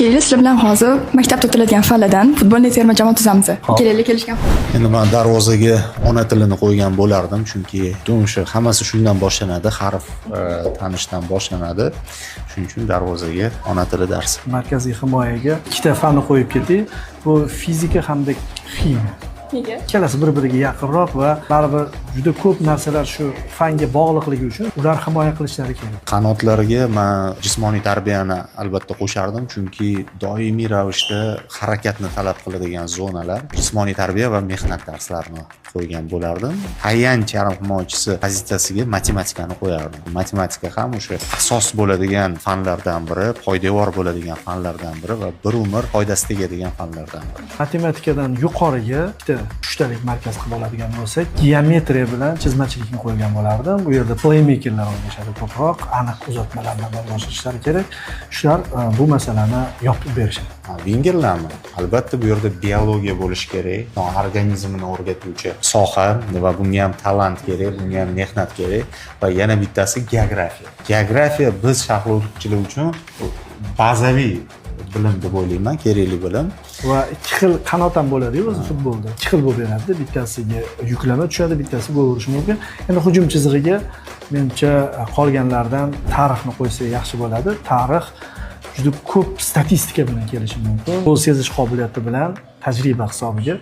Keling, sizlar bilan hozir maktabda o'tiladigan fanlardan futbolni terma jamoa tuzamiz. Keling, kelishgan. Endi men darvozaga ona tilini qo'ygan bo'lardim, chunki o'sha hammasi shundan boshlanadi, harf tanishdan boshlanadi. Shuning uchun darvozaga ona tili darsi. Markaziy himoyaga ikkita fanni qo'yib ketdik. Bu fizika hamda ximiya. Nega? Ikkalasi bir-biriga yaqinroq va baribir juda ko'p narsalar shu fanga bog'liqligi uchun ular himoya qilishlari kerak. Qanotlarga men jismoniy tarbiyani albatta qo'shardim, chunki doimiy ravishda harakatni talab qiladigan zonalar jismoniy tarbiya va mehnat darslarini qo'ygan bo'lardim. Tayanch yarim himoyachisi pozitsiyasiga matematikani qo'yardim. Matematika ham o'sha asos bo'ladigan fanlardan biri, poydevor bo'ladigan fanlardan biri va bir umr foydasi tegadigan fanlardan biri. Matematikadan yuqoriga bitta uchtalik markaz qilib oladigan bo'lsak, geometriya bilan chizmachilikni qo'ygan bo'lardim. Bu yerda playmakerlar o'ynashadi ko'proq, aniq uzatmalarni amalga oshirishlari kerak. Shular bu masalani yopib berishadi. Vingerlarmi? Albatta bu yerda biologiya bo'lishi kerak. Organizmni o'rgatuvchi soha va bunga ham talant kerak, bunga ham mehnat kerak va yana bittasi geografiya. Geografiya biz shaxmatchilar uchun bazaviy bilim deb o'ylayman, kerakli bilim. Va ikki xil qanot ham bo'ladi-ku o'zi futbolda. Ikki xil bo'lib beradi. Bittasiga yuklama tushadi, bittasi gol urishi mumkin. Endi hujum chizig'iga menimcha qolganlardan tarixni qo'ysa yaxshi bo'ladi. Tarix juda ko'p statistika bilan kelishi mumkin. Gol sezish qobiliyati bilan tajriba hisobiga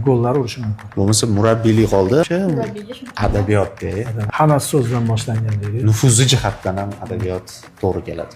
gollar urishi mumkin. Bo'lmasa murabbiylik qoldi. Adabiyotda Hammasi so'z bilan boshlangan deydi. nufuzi jihatdan ham adabiyot to'g'ri keladi.